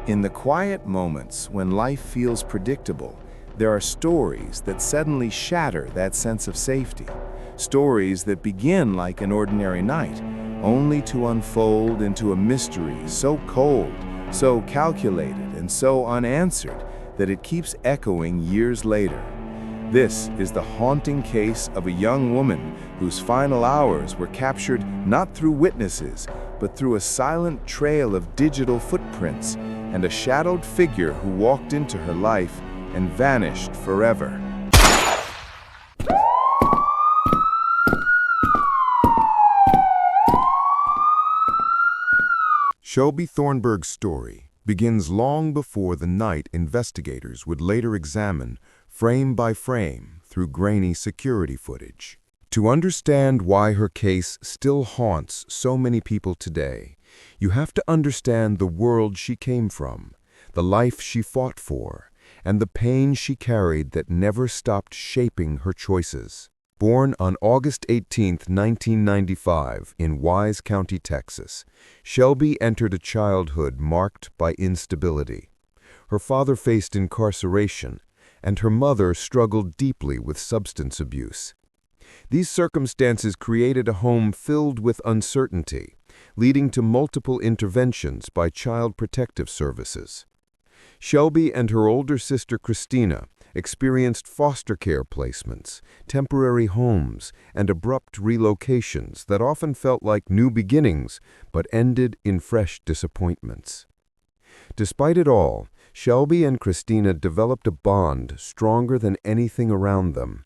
In the quiet moments when life feels predictable, there are stories that suddenly shatter that sense of safety. Stories that begin like an ordinary night, only to unfold into a mystery so cold, so calculated, and so unanswered that it keeps echoing years later. This is the haunting case of a young woman whose final hours were captured not through witnesses, but through a silent trail of digital footprints and a shadowed figure who walked into her life and vanished forever. Shelby Thornburg's story begins long before the night investigators would later examine frame by frame through grainy security footage. To understand why her case still haunts so many people today, you have to understand the world she came from, the life she fought for, and the pain she carried that never stopped shaping her choices. Born on August 18, 1995, in Wise County, Texas, Shelby entered a childhood marked by instability. Her father faced incarceration, and her mother struggled deeply with substance abuse. These circumstances created a home filled with uncertainty, leading to multiple interventions by Child Protective Services. Shelby and her older sister Christina experienced foster care placements, temporary homes, and abrupt relocations that often felt like new beginnings but ended in fresh disappointments. Despite it all, Shelby and Christina developed a bond stronger than anything around them.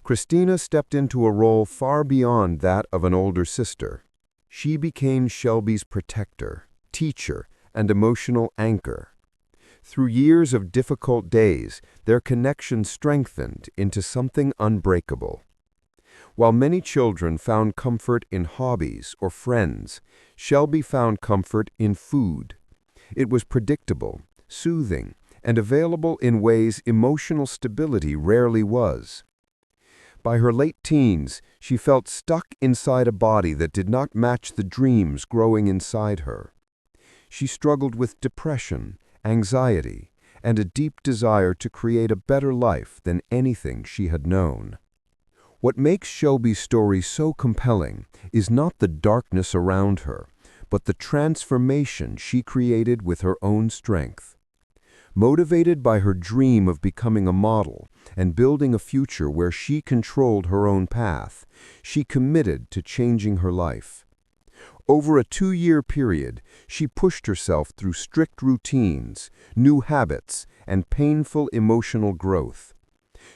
Christina stepped into a role far beyond that of an older sister. She became Shelby's protector, teacher, and emotional anchor. Through years of difficult days, their connection strengthened into something unbreakable. While many children found comfort in hobbies or friends, Shelby found comfort in food. It was predictable, soothing, and available in ways emotional stability rarely was. By her late teens, she felt stuck inside a body that did not match the dreams growing inside her. She struggled with depression, anxiety, and a deep desire to create a better life than anything she had known. What makes Shelby's story so compelling is not the darkness around her, but the transformation she created with her own strength. Motivated by her dream of becoming a model and building a future where she controlled her own path, she committed to changing her life. Over a 2-year period, she pushed herself through strict routines, new habits, and painful emotional growth.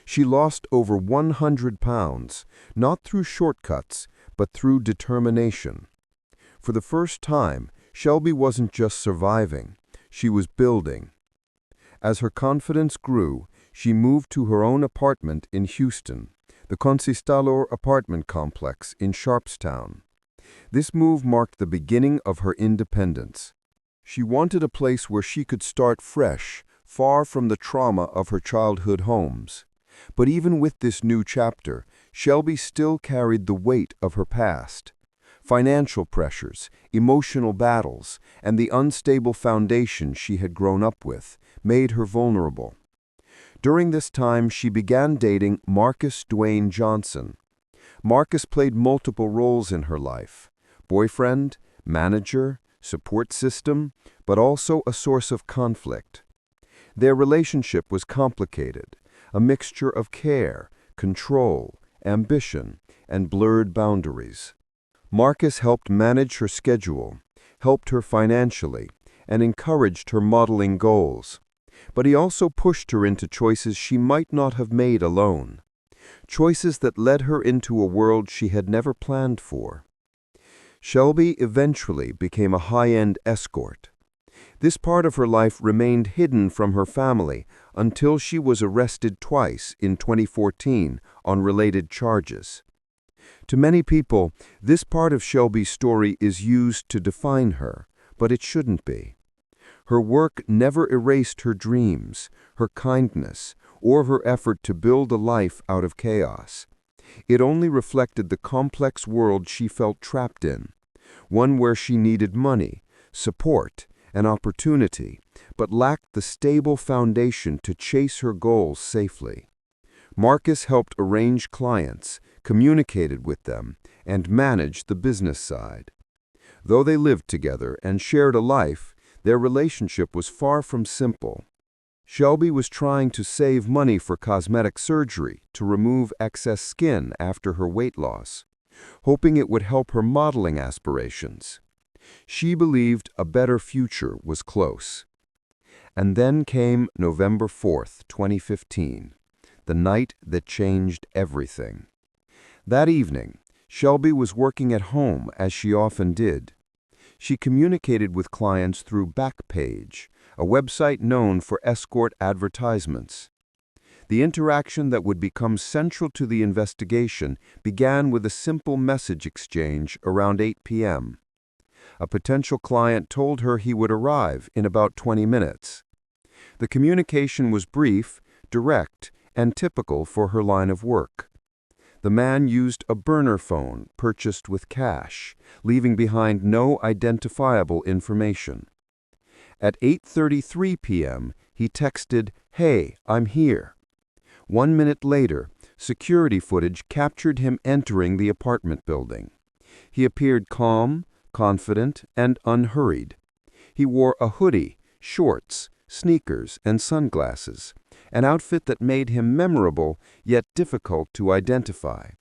She lost over 100 pounds, not through shortcuts, but through determination. For the first time, Shelby wasn't just surviving, she was building. As her confidence grew, she moved to her own apartment in Houston, the Conquistador apartment complex in Sharpstown. This move marked the beginning of her independence. She wanted a place where she could start fresh, far from the trauma of her childhood homes. But even with this new chapter, Shelby still carried the weight of her past. Financial pressures, emotional battles, and the unstable foundation she had grown up with made her vulnerable. During this time, she began dating Marcus Dwayne Johnson. Marcus played multiple roles in her life: boyfriend, manager, support system, but also a source of conflict. Their relationship was complicated, a mixture of care, control, ambition, and blurred boundaries. Marcus helped manage her schedule, helped her financially, and encouraged her modeling goals. But he also pushed her into choices she might not have made alone. Choices that led her into a world she had never planned for. Shelby eventually became a high-end escort. This part of her life remained hidden from her family until she was arrested twice in 2014 on related charges. To many people, this part of Shelby's story is used to define her, but it shouldn't be. Her work never erased her dreams, her kindness, or her effort to build a life out of chaos. It only reflected the complex world she felt trapped in, one where she needed money, support, an opportunity, but lacked the stable foundation to chase her goals safely. Marcus helped arrange clients, communicated with them, and managed the business side. Though they lived together and shared a life, their relationship was far from simple. Shelby was trying to save money for cosmetic surgery to remove excess skin after her weight loss, hoping it would help her modeling aspirations. She believed a better future was close. And then came November 4th, 2015, the night that changed everything. That evening, Shelby was working at home as she often did. She communicated with clients through Backpage, a website known for escort advertisements. The interaction that would become central to the investigation began with a simple message exchange around 8 p.m. A potential client told her he would arrive in about 20 minutes. The communication was brief, direct, and typical for her line of work. The man used a burner phone purchased with cash, leaving behind no identifiable information. At 8:33 p.m., he texted, "Hey, I'm here." 1 minute later, security footage captured him entering the apartment building. He appeared calm, confident, and unhurried. He wore a hoodie, shorts, sneakers, and sunglasses, an outfit that made him memorable yet difficult to identify.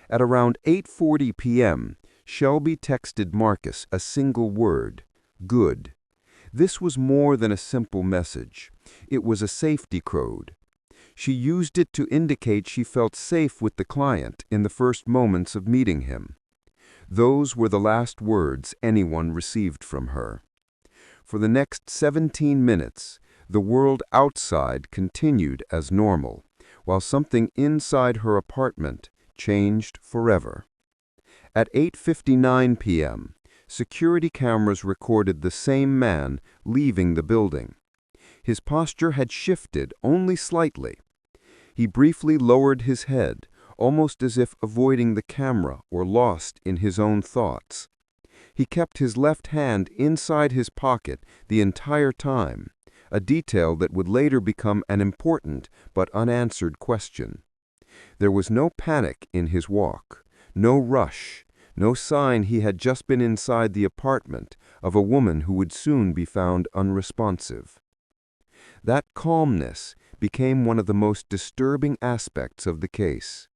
At around 8:40 p.m., Shelby texted Marcus a single word, "Good." This was more than a simple message. It was a safety code. She used it to indicate she felt safe with the client in the first moments of meeting him. Those were the last words anyone received from her. For the next 17 minutes, the world outside continued as normal, while something inside her apartment changed forever. At 8:59 p.m., security cameras recorded the same man leaving the building. His posture had shifted only slightly. He briefly lowered his head, almost as if avoiding the camera or lost in his own thoughts. He kept his left hand inside his pocket the entire time, a detail that would later become an important but unanswered question. There was no panic in his walk, no rush, no sign he had just been inside the apartment of a woman who would soon be found unresponsive. That calmness became one of the most disturbing aspects of the case.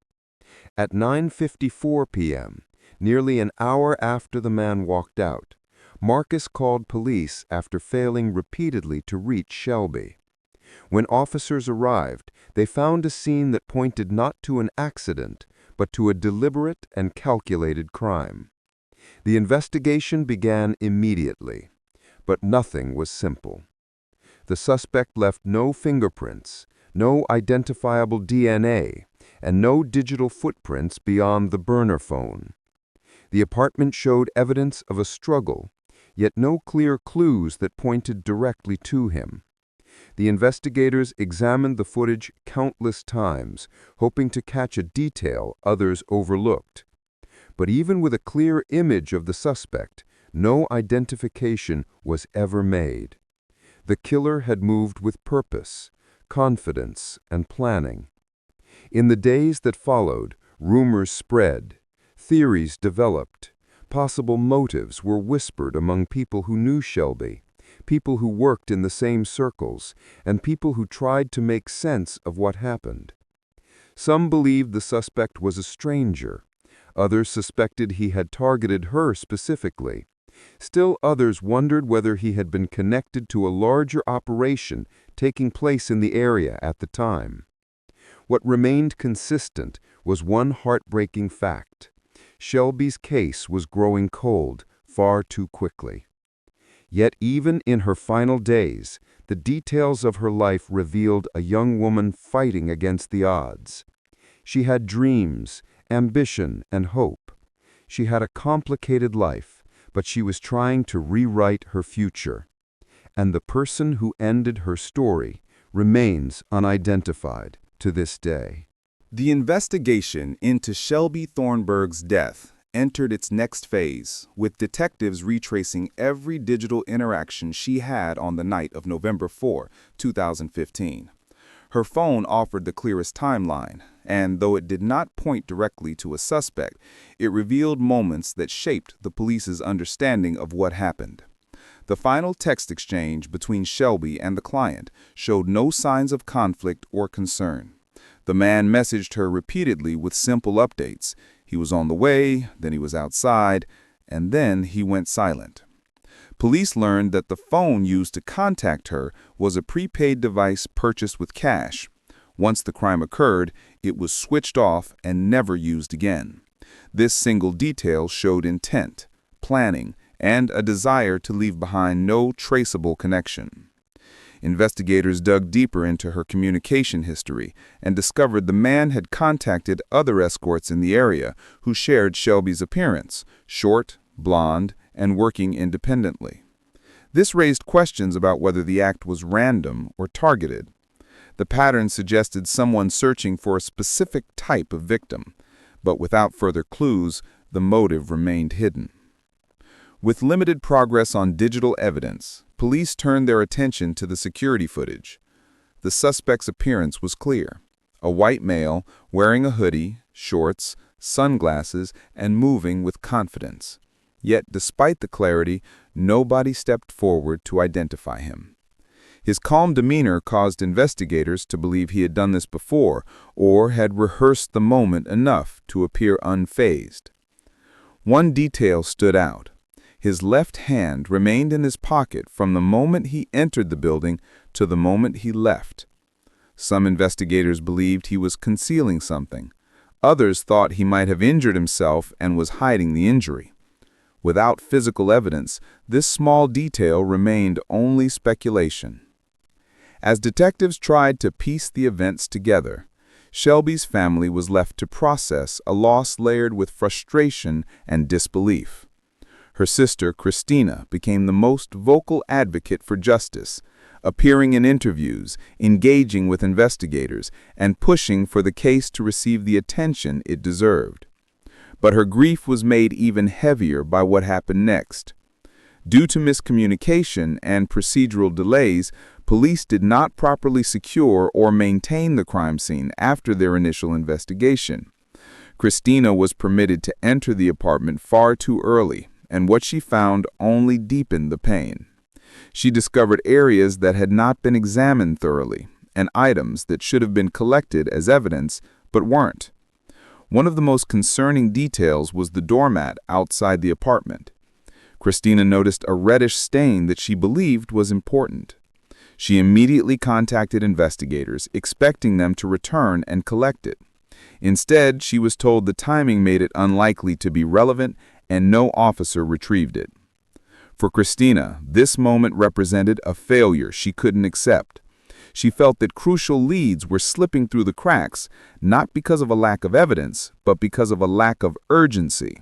At 9:54 p.m., nearly an hour after the man walked out, Marcus called police after failing repeatedly to reach Shelby. When officers arrived, they found a scene that pointed not to an accident, but to a deliberate and calculated crime. The investigation began immediately, but nothing was simple. The suspect left no fingerprints, no identifiable DNA, and no digital footprints beyond the burner phone. The apartment showed evidence of a struggle, yet no clear clues that pointed directly to him. The investigators examined the footage countless times, hoping to catch a detail others overlooked. But even with a clear image of the suspect, no identification was ever made. The killer had moved with purpose, confidence, and planning. In the days that followed, rumors spread, theories developed, possible motives were whispered among people who knew Shelby, people who worked in the same circles, and people who tried to make sense of what happened. Some believed the suspect was a stranger. Others suspected he had targeted her specifically. Still others wondered whether he had been connected to a larger operation taking place in the area at the time. What remained consistent was one heartbreaking fact. Shelby's case was growing cold far too quickly. Yet even in her final days, the details of her life revealed a young woman fighting against the odds. She had dreams, ambition, and hope. She had a complicated life, but she was trying to rewrite her future. And the person who ended her story remains unidentified to this day. The investigation into Shelby Thornburg's death entered its next phase, with detectives retracing every digital interaction she had on the night of November 4, 2015. Her phone offered the clearest timeline, and though it did not point directly to a suspect, it revealed moments that shaped the police's understanding of what happened. The final text exchange between Shelby and the client showed no signs of conflict or concern. The man messaged her repeatedly with simple updates. He was on the way, then he was outside, and then he went silent. Police learned that the phone used to contact her was a prepaid device purchased with cash. Once the crime occurred, it was switched off and never used again. This single detail showed intent, planning, and a desire to leave behind no traceable connection. Investigators dug deeper into her communication history and discovered the man had contacted other escorts in the area who shared Shelby's appearance, short, blonde, and working independently. This raised questions about whether the act was random or targeted. The pattern suggested someone searching for a specific type of victim, but without further clues, the motive remained hidden. With limited progress on digital evidence, police turned their attention to the security footage. The suspect's appearance was clear: a white male wearing a hoodie, shorts, sunglasses, and moving with confidence. Yet, despite the clarity, nobody stepped forward to identify him. His calm demeanor caused investigators to believe he had done this before or had rehearsed the moment enough to appear unfazed. One detail stood out. His left hand remained in his pocket from the moment he entered the building to the moment he left. Some investigators believed he was concealing something. Others thought he might have injured himself and was hiding the injury. Without physical evidence, this small detail remained only speculation. As detectives tried to piece the events together, Shelby's family was left to process a loss layered with frustration and disbelief. Her sister, Christina, became the most vocal advocate for justice, appearing in interviews, engaging with investigators, and pushing for the case to receive the attention it deserved. But her grief was made even heavier by what happened next. Due to miscommunication and procedural delays, police did not properly secure or maintain the crime scene after their initial investigation. Christina was permitted to enter the apartment far too early, and what she found only deepened the pain. She discovered areas that had not been examined thoroughly, and items that should have been collected as evidence but weren't. One of the most concerning details was the doormat outside the apartment. Christina noticed a reddish stain that she believed was important. She immediately contacted investigators, expecting them to return and collect it. Instead, she was told the timing made it unlikely to be relevant, and no officer retrieved it. For Christina, this moment represented a failure she couldn't accept. She felt that crucial leads were slipping through the cracks, not because of a lack of evidence, but because of a lack of urgency.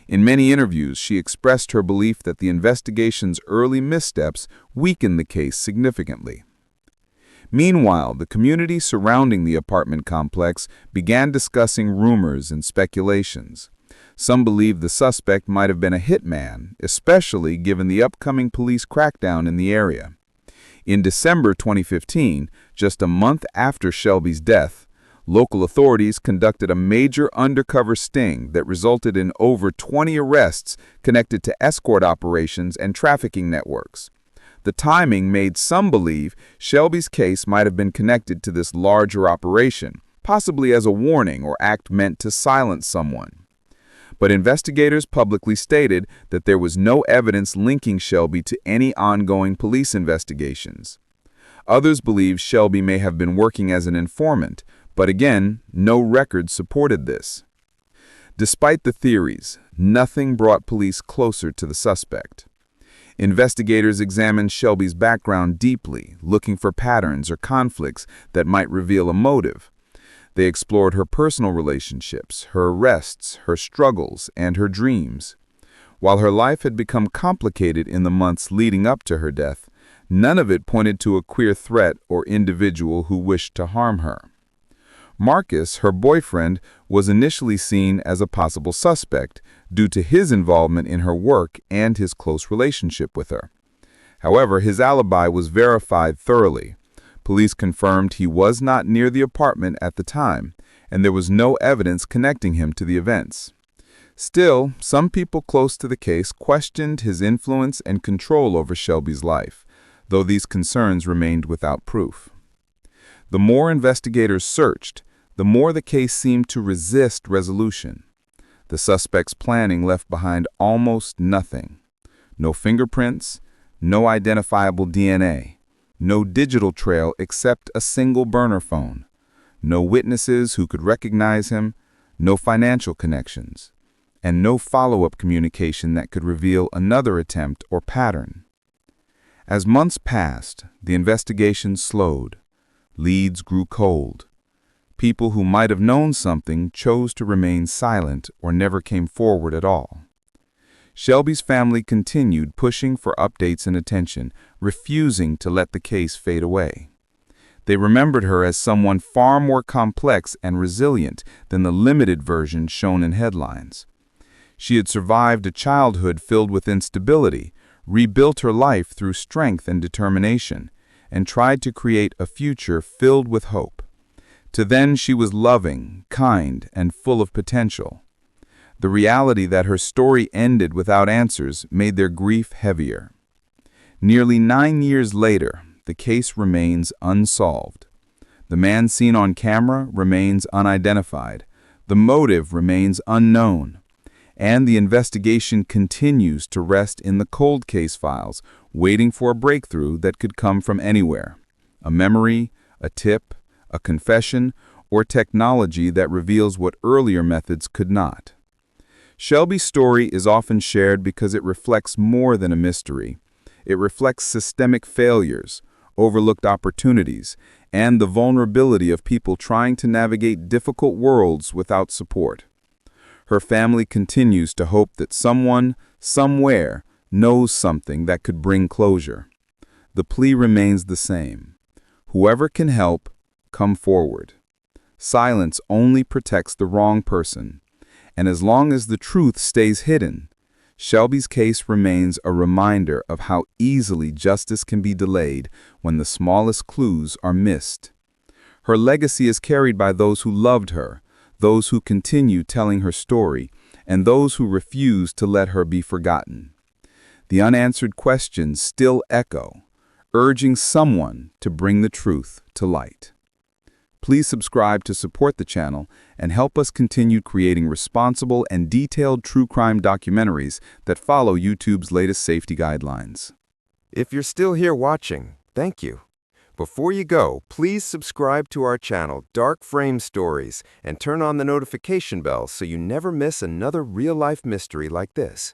In many interviews, she expressed her belief that the investigation's early missteps weakened the case significantly. Meanwhile, the community surrounding the apartment complex began discussing rumors and speculations. Some believed the suspect might have been a hitman, especially given the upcoming police crackdown in the area. In December 2015, just a month after Shelby's death, local authorities conducted a major undercover sting that resulted in over 20 arrests connected to escort operations and trafficking networks. The timing made some believe Shelby's case might have been connected to this larger operation, possibly as a warning or act meant to silence someone. But investigators publicly stated that there was no evidence linking Shelby to any ongoing police investigations. Others believe Shelby may have been working as an informant, but again, no record supported this. Despite the theories, nothing brought police closer to the suspect. Investigators examined Shelby's background deeply, looking for patterns or conflicts that might reveal a motive. They explored her personal relationships, her arrests, her struggles, and her dreams. While her life had become complicated in the months leading up to her death, none of it pointed to a queer threat or individual who wished to harm her. Marcus, her boyfriend, was initially seen as a possible suspect due to his involvement in her work and his close relationship with her. However, his alibi was verified thoroughly. Police confirmed he was not near the apartment at the time, and there was no evidence connecting him to the events. Still, some people close to the case questioned his influence and control over Shelby's life, though these concerns remained without proof. The more investigators searched, the more the case seemed to resist resolution. The suspect's planning left behind almost nothing. No fingerprints, no identifiable DNA, no digital trail except a single burner phone, no witnesses who could recognize him, no financial connections, and no follow-up communication that could reveal another attempt or pattern. As months passed, the investigation slowed. Leads grew cold. People who might have known something chose to remain silent or never came forward at all. Shelby's family continued pushing for updates and attention, refusing to let the case fade away. They remembered her as someone far more complex and resilient than the limited version shown in headlines. She had survived a childhood filled with instability, rebuilt her life through strength and determination, and tried to create a future filled with hope. To then she was loving, kind, and full of potential. The reality that her story ended without answers made their grief heavier. Nearly 9 years later, the case remains unsolved. The man seen on camera remains unidentified. The motive remains unknown. And the investigation continues to rest in the cold case files, waiting for a breakthrough that could come from anywhere. A memory, a tip, a confession, or technology that reveals what earlier methods could not. Shelby's story is often shared because it reflects more than a mystery. It reflects systemic failures, overlooked opportunities, and the vulnerability of people trying to navigate difficult worlds without support. Her family continues to hope that someone, somewhere, knows something that could bring closure. The plea remains the same. Whoever can help, come forward. Silence only protects the wrong person. And as long as the truth stays hidden, Shelby's case remains a reminder of how easily justice can be delayed when the smallest clues are missed. Her legacy is carried by those who loved her, those who continue telling her story, and those who refuse to let her be forgotten. The unanswered questions still echo, urging someone to bring the truth to light. Please subscribe to support the channel and help us continue creating responsible and detailed true crime documentaries that follow YouTube's latest safety guidelines. If you're still here watching, thank you. Before you go, please subscribe to our channel, Dark Frame Stories, and turn on the notification bell so you never miss another real-life mystery like this.